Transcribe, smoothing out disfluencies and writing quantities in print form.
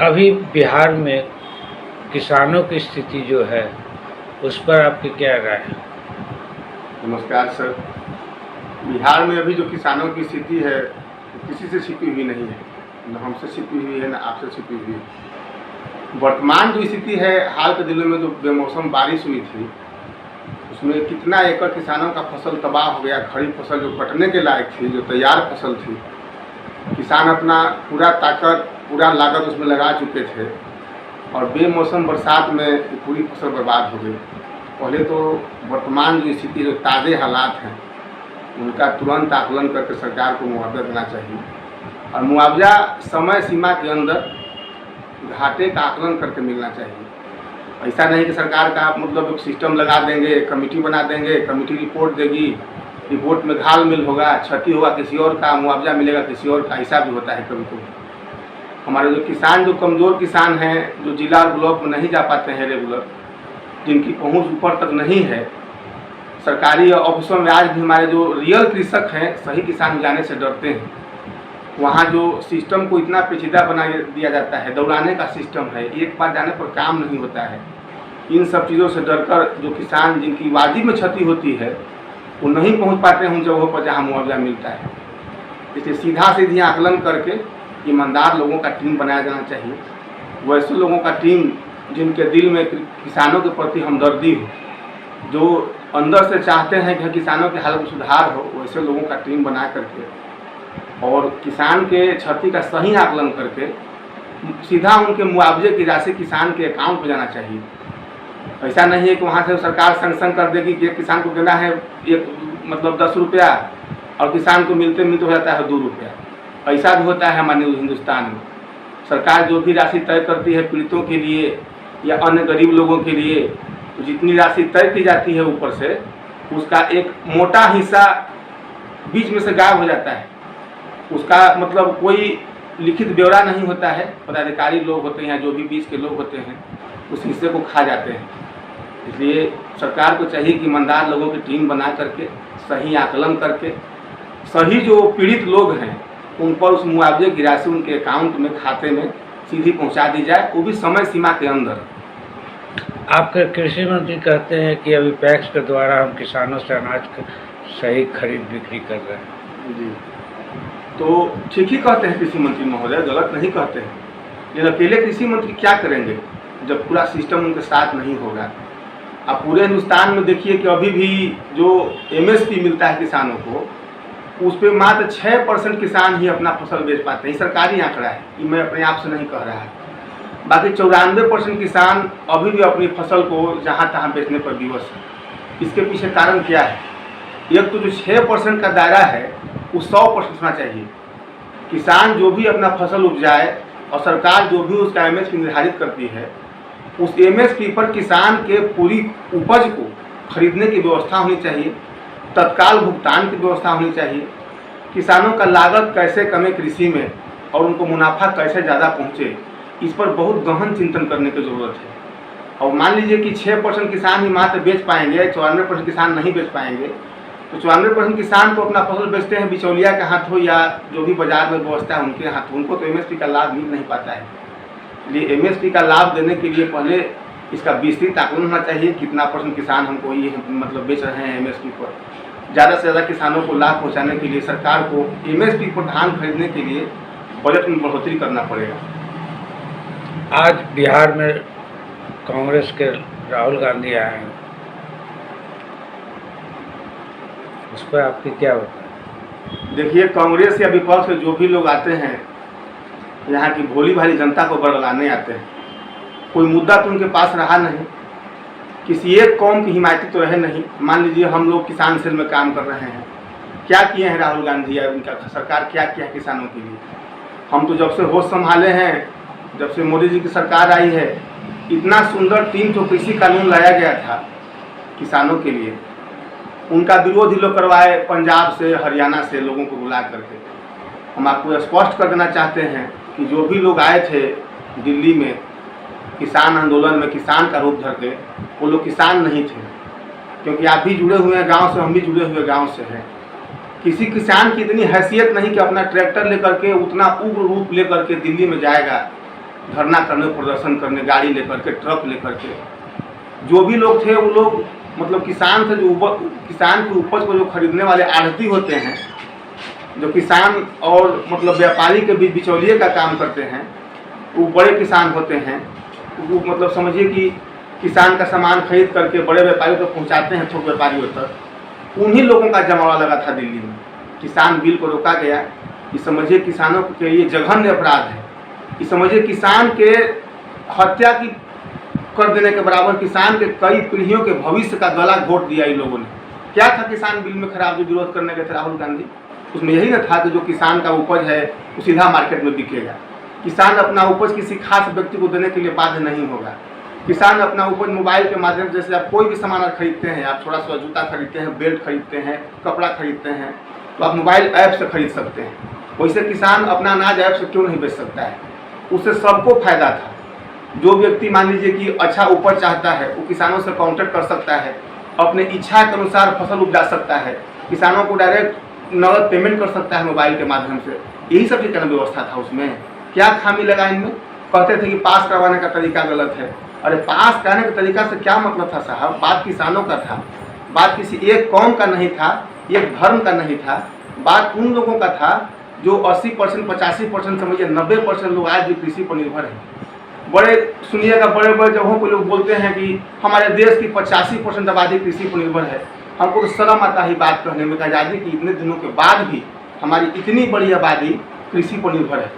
अभी बिहार में किसानों की स्थिति जो है उस पर आपकी क्या राय है? नमस्कार सर। बिहार में अभी जो किसानों की स्थिति है वो किसी से छिपी हुई नहीं है, न हमसे छिपी हुई है न आपसे छिपी हुई है। वर्तमान जो स्थिति है, हाल के दिनों में जो बेमौसम बारिश हुई थी उसमें कितना एकड़ किसानों का फसल तबाह हो गया। खड़ी फसल जो कटने के लायक थी, जो तैयार फसल थी, किसान अपना पूरा ताकत पूरा लागत उसमें लगा चुके थे और बेमौसम बरसात में पूरी फसल बर्बाद हो गई। पहले तो वर्तमान जो स्थिति, जो ताज़े हालात हैं, उनका तुरंत आकलन करके सरकार को मुआवजा देना चाहिए और मुआवजा समय सीमा के अंदर घाटे का आकलन करके मिलना चाहिए। ऐसा नहीं कि सरकार का मतलब एक सिस्टम लगा देंगे, कमेटी बना देंगे, कमेटी रिपोर्ट देगी, रिपोर्ट में घाल-मिल होगा, क्षति होगा किसी और का, मुआवजा मिलेगा किसी और का। ऐसा भी होता है कभी कभी। हमारे जो किसान, जो कमज़ोर किसान हैं, जो जिला और ब्लॉक में नहीं जा पाते हैं रेगुलर, जिनकी पहुंच ऊपर तक नहीं है, सरकारी ऑफिसों में आज भी हमारे जो रियल कृषक हैं, सही किसान जाने से डरते हैं। वहाँ जो सिस्टम को इतना पेचीदा बना दिया जाता है, दौड़ाने का सिस्टम है, एक बार जाने पर काम नहीं होता है। इन सब चीज़ों से डरकर जो किसान, जिनकी वाजिब में क्षति होती है, वो नहीं पहुँच पाते हैं उन जगहों पर जहाँ मुआवजा मिलता है। इसलिए सीधा सीधी आकलन करके ईमानदार लोगों का टीम बनाया जाना चाहिए। वैसे लोगों का टीम जिनके दिल में किसानों के प्रति हमदर्दी हो, जो अंदर से चाहते हैं कि किसानों के हालत में सुधार हो, वैसे लोगों का टीम बना करके और किसान के क्षति का सही आकलन करके सीधा उनके मुआवजे की राशि किसान के अकाउंट में जाना चाहिए। ऐसा नहीं है कि वहाँ से सरकार संग कर देगी कि किसान को देना है एक मतलब 10 रुपया और किसान को मिलते मिलते हो जाता है 2 रुपया। ऐसा भी होता है हमारे हिंदुस्तान में। सरकार जो भी राशि तय करती है पीड़ितों के लिए या अन्य गरीब लोगों के लिए, तो जितनी राशि तय की जाती है ऊपर से, उसका एक मोटा हिस्सा बीच में से गायब हो जाता है। उसका मतलब कोई लिखित ब्यौरा नहीं होता है। पदाधिकारी लोग होते हैं, जो भी बीच के लोग होते हैं, उस हिस्से को खा जाते हैं। इसलिए सरकार को चाहिए कि ईमानदार लोगों की टीम बना करके सही आकलन करके सही जो पीड़ित लोग हैं उन पर उस मुआवजे की राशि उनके अकाउंट में, खाते में सीधी पहुंचा दी जाए, वो भी समय सीमा के अंदर। आपके कृषि मंत्री कहते हैं कि अभी पैक्स के द्वारा हम किसानों से अनाज की सही खरीद बिक्री कर रहे हैं। जी, तो ठीक ही कहते हैं कृषि मंत्री महोदय, गलत नहीं कहते हैं। लेकिन अकेले कृषि मंत्री क्या करेंगे जब पूरा सिस्टम उनके साथ नहीं होगा। आप पूरे हिंदुस्तान में देखिए कि अभी भी जो MSP मिलता है किसानों को, उस पर मात्र 6% किसान ही अपना फसल बेच पाते हैं। सरकारी आंकड़ा है, ये मैं अपने आप से नहीं कह रहा है। बाकी 94% किसान अभी भी अपनी फसल को जहाँ तहाँ बेचने पर विवश है। इसके पीछे कारण क्या है? एक तो जो 6% का दायरा है वो 100% होना चाहिए। किसान जो भी अपना फसल उपजाए और सरकार जो भी उसका MSP निर्धारित करती है, उस MSP पर किसान के पूरी उपज को खरीदने की व्यवस्था होनी चाहिए, तत्काल भुगतान की व्यवस्था होनी चाहिए। किसानों का लागत कैसे कमे कृषि में और उनको मुनाफा कैसे ज़्यादा पहुँचे, इस पर बहुत गहन चिंतन करने की ज़रूरत है। और मान लीजिए कि 6% किसान ही मात्र बेच पाएंगे, 94% किसान नहीं बेच पाएंगे, तो 94% किसान तो अपना फसल बेचते हैं बिचौलिया के हाथों या जो भी बाजार में व्यवस्था है उनके हाथों, उनको तो MSP का लाभ मिल नहीं पाता है। इसलिए MSP का लाभ देने के लिए पहले इसका विस्तृत आकलन होना चाहिए, कितना % किसान हमको ये मतलब बेच रहे हैं MSP पर। ज़्यादा से ज़्यादा किसानों को लाभ पहुँचाने के लिए सरकार को MSP पर धान खरीदने के लिए बजट में बढ़ोतरी करना पड़ेगा। आज बिहार में कांग्रेस के राहुल गांधी आए हैं, उस पर आपकी क्या होता है? देखिए, कांग्रेस या विपक्ष के जो भी लोग आते हैं, यहाँ की भोली भाली जनता को बरगलाने आते हैं। कोई मुद्दा तो उनके पास रहा नहीं, किसी एक कौम की हिमायती तो रहे नहीं। मान लीजिए हम लोग किसान सेल में काम कर रहे हैं, क्या किए हैं राहुल गांधी या उनका सरकार क्या किया किसानों के लिए? हम तो जब से होश संभाले हैं, जब से मोदी जी की सरकार आई है, इतना सुंदर 3 कृषि कानून लाया गया था किसानों के लिए। उनका विरोध ही लोग करवाए पंजाब से, हरियाणा से लोगों को बुला करके। हम आपको स्पष्ट कर देना चाहते हैं कि जो भी लोग आए थे दिल्ली में किसान आंदोलन में किसान का रूप धर के, वो लोग किसान नहीं थे। क्योंकि आप भी जुड़े हुए हैं गांव से, हम भी जुड़े हुए गांव से हैं। किसी किसान की इतनी हैसियत नहीं कि अपना ट्रैक्टर लेकर के उतना उग्र रूप लेकर के दिल्ली में जाएगा धरना करने, प्रदर्शन करने, गाड़ी लेकर के, ट्रक लेकर के। जो भी लोग थे वो लोग मतलब किसान से जो किसान की उपज को जो खरीदने वाले आढ़ती होते हैं, जो किसान और मतलब व्यापारी के बीच बिचौलिए का काम करते हैं, वो बड़े किसान होते हैं। वो मतलब समझिए कि किसान का सामान खरीद करके बड़े व्यापारियों तक पहुंचाते हैं, थोक व्यापारियों तक। उन्हीं लोगों का जमावा लगा था दिल्ली में। किसान बिल को रोका गया। ये समझिए किसानों के लिए जघन्य अपराध है। ये समझिए किसान के हत्या की कर देने के बराबर किसान के कई पीढ़ियों के भविष्य का गला घोट दिया इन लोगों ने। क्या था किसान बिल में खराब जो विरोध करने गए थे राहुल गांधी? उसमें यही न था कि जो किसान का उपज है वो सीधा मार्केट में बिकेगा। किसान अपना उपज किसी खास व्यक्ति को देने के लिए बाध्य नहीं होगा। किसान अपना उपज मोबाइल के माध्यम से, जैसे आप कोई भी सामान खरीदते हैं, आप थोड़ा सा जूता खरीदते हैं, बेल्ट खरीदते हैं, कपड़ा खरीदते हैं, तो आप मोबाइल ऐप से खरीद सकते हैं। वैसे किसान अपना अनाज ऐप से क्यों नहीं बेच सकता है? उससे सबको फायदा था। जो व्यक्ति मान लीजिए कि अच्छा उपज चाहता है वो किसानों से कॉन्टेक्ट कर सकता है, अपने इच्छा के अनुसार फसल उपजा सकता है, किसानों को डायरेक्ट नगद पेमेंट कर सकता है मोबाइल के माध्यम से। यही सब चीज़ का व्यवस्था था उसमें। क्या खामी लगा इनमें? कहते थे कि पास करवाने का तरीका गलत है। अरे पास कराने के तरीका से क्या मतलब था साहब? बात किसानों का था, बात किसी एक कौम का नहीं था, एक धर्म का नहीं था। बात उन लोगों का था जो 80%, 85%, समझिए 90% लोग आज भी कृषि पर निर्भर हैं। बड़े सुनिएगा, बड़े बड़े जगहों पर लोग बोलते हैं कि हमारे देश की 85% आबादी कृषि पर निर्भर है। हमको तो शर्म आता है बात कहने में, आज़ादी की इतने दिनों के बाद भी हमारी इतनी बड़ी आबादी कृषि पर निर्भर है।